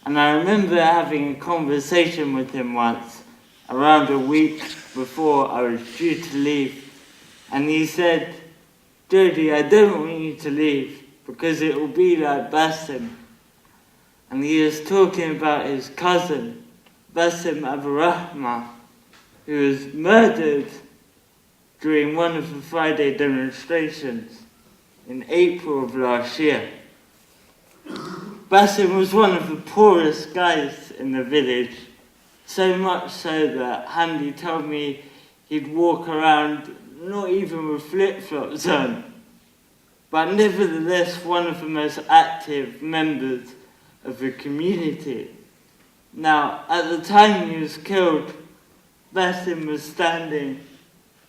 And I remember having a conversation with him once, around a week before I was due to leave. And he said, "Jody, I don't want you to leave because it will be like Bassem." And he was talking about his cousin, Bassem Aburahma, who was murdered during one of the Friday demonstrations in April of last year. Bassem was one of the poorest guys in the village, so much so that Handy told me he'd walk around not even with flip-flops on, but nevertheless one of the most active members of the community. Now, at the time he was killed, Bassem was standing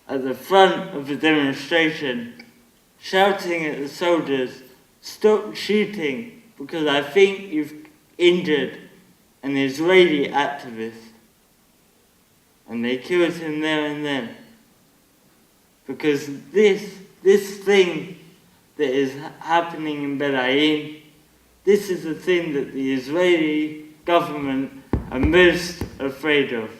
at the front of the demonstration, shouting at the soldiers, "Stop shooting, because I think you've injured an Israeli activist." And they killed him there and then. Because this thing that is happening in Belayim, this is the thing that the Israeli government are most afraid of.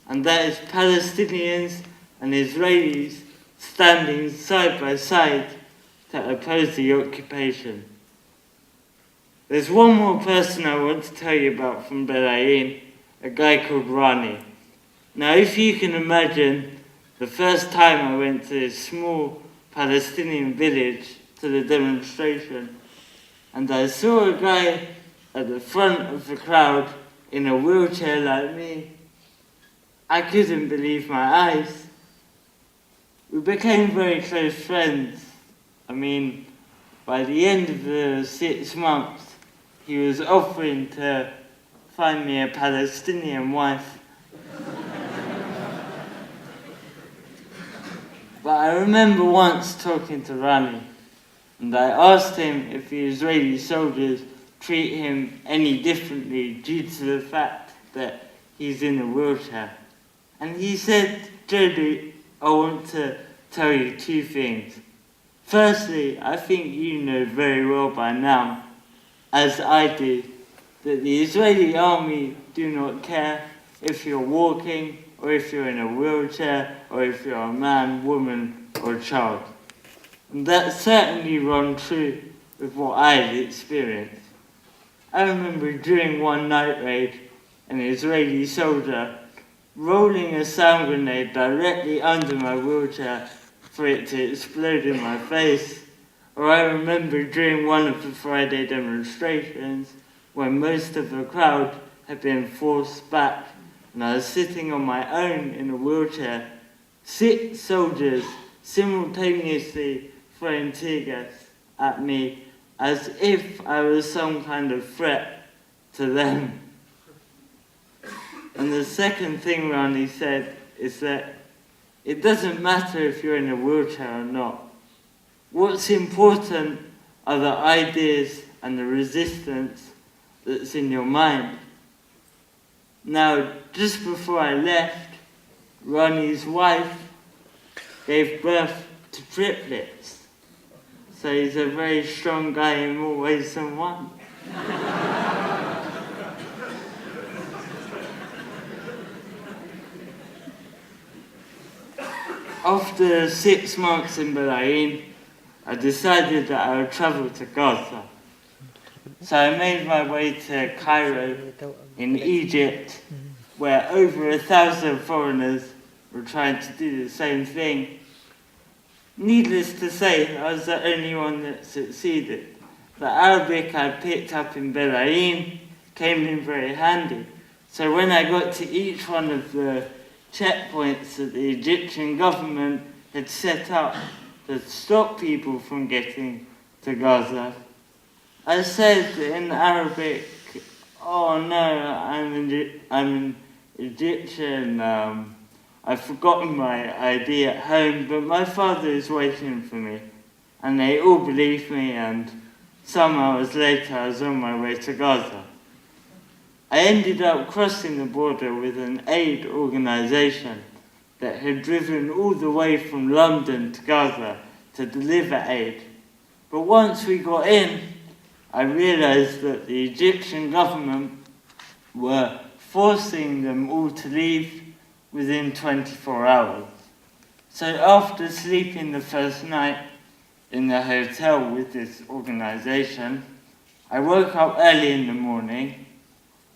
And that is Palestinians and Israelis standing side by side to oppose the occupation. There's one more person I want to tell you about from Belayim, a guy called Rani. Now, if you can imagine, the first time I went to this small Palestinian village to the demonstration, and I saw a guy at the front of the crowd in a wheelchair like me, I couldn't believe my eyes. We became very close friends. I mean, by the end of the 6 months, he was offering to find me a Palestinian wife. But I remember once talking to Rani, and I asked him if the Israeli soldiers treat him any differently due to the fact that he's in a wheelchair. And he said, "Jody, I want to tell you 2 things. Firstly, I think you know very well by now, as I do, that the Israeli army do not care if you're walking, or if you're in a wheelchair, or if you're a man, woman, or child." And that certainly rang true with what I had experienced. I remember during one night raid, an Israeli soldier rolling a sound grenade directly under my wheelchair for it to explode in my face. Or I remember during one of the Friday demonstrations, when most of the crowd had been forced back and I was sitting on my own in a wheelchair, 6 soldiers simultaneously throwing tear gas at me as if I was some kind of threat to them. And the second thing Rani said is that it doesn't matter if you're in a wheelchair or not. What's important are the ideas and the resistance that's in your mind. Now, just before I left, Rani's wife gave birth to triplets. So he's a very strong guy in more ways than one. After 6 months in Belayim, I decided that I would travel to Gaza. So I made my way to Cairo in Egypt, where over 1,000 foreigners were trying to do the same thing. Needless to say, I was the only one that succeeded. The Arabic I picked up in Belayim came in very handy. So when I got to each one of the checkpoints that the Egyptian government had set up to stop people from getting to Gaza, I said in Arabic, "Oh no, I'm an Egyptian, I've forgotten my ID at home, but my father is waiting for me." And they all believed me, and some hours later I was on my way to Gaza. I ended up crossing the border with an aid organisation that had driven all the way from London to Gaza to deliver aid. But once we got in, I realised that the Egyptian government were forcing them all to leave within 24 hours. So after sleeping the first night in the hotel with this organisation, I woke up early in the morning,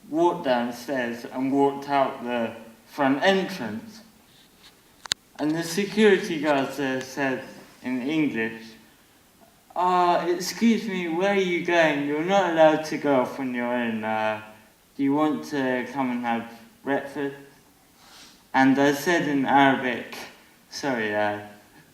walked downstairs and walked out the front entrance. And the security guards there said in English, excuse me, where are you going? You're not allowed to go off on your own. Do you want to come and have breakfast? And I said in Arabic, sorry, I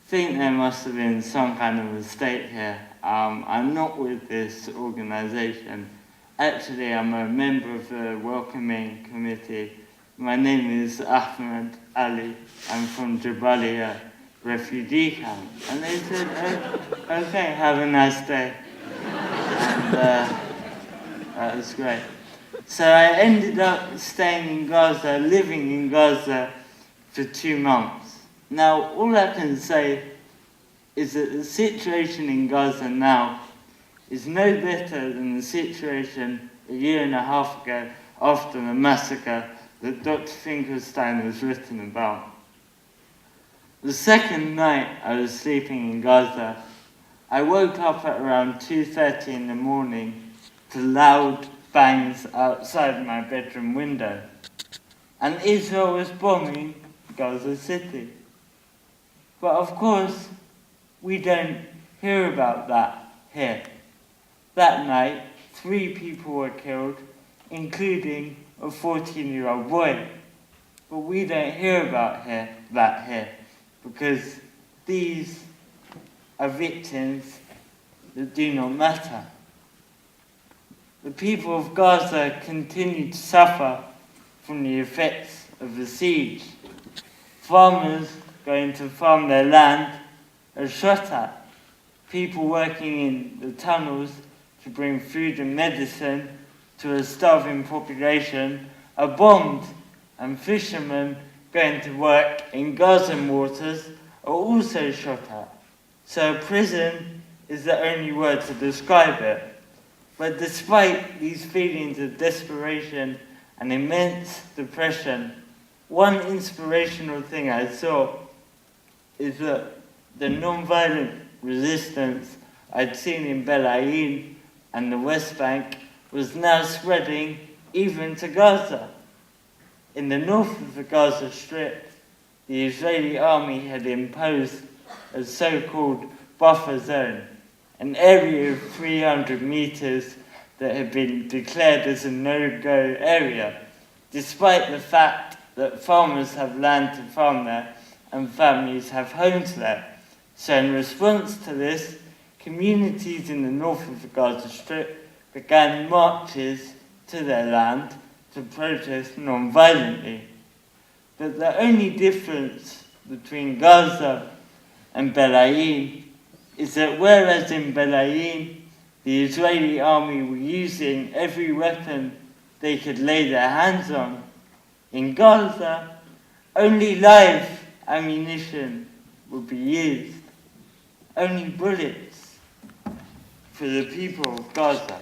think there must have been some kind of mistake here. I'm not with this organisation. Actually, I'm a member of the welcoming committee. My name is Ahmed Ali. I'm from Jabalia refugee camp. And they said, oh, okay, have a nice day. And that was great. So I ended up staying in Gaza, living in Gaza for 2 months. Now, all I can say is that the situation in Gaza now is no better than the situation a year and a half ago after the massacre that Dr. Finkelstein was written about. The second night I was sleeping in Gaza, I woke up at around 2:30 in the morning to loud bangs outside my bedroom window. And Israel was bombing Gaza City. But of course, we don't hear about that here. That night, 3 people were killed, including a 14-year-old boy. But we don't hear about that here, because these are victims that do not matter. The people of Gaza continue to suffer from the effects of the siege. Farmers going to farm their land are shot at. People working in the tunnels to bring food and medicine to a starving population are bombed, and fishermen going to work in Gazan waters are also shot at. So prison is the only word to describe it. But despite these feelings of desperation and immense depression, one inspirational thing I saw is that the non-violent resistance I'd seen in Belayim and the West Bank was now spreading even to Gaza. In the north of the Gaza Strip, the Israeli army had imposed a so-called buffer zone, an area of 300 meters that had been declared as a no-go area, despite the fact that farmers have land to farm there and families have homes there. So in response to this, communities in the north of the Gaza Strip began marches to their land to protest non-violently. But the only difference between Gaza and Belayim is that whereas in Belayim the Israeli army were using every weapon they could lay their hands on, in Gaza only live ammunition would be used, only bullets for the people of Gaza.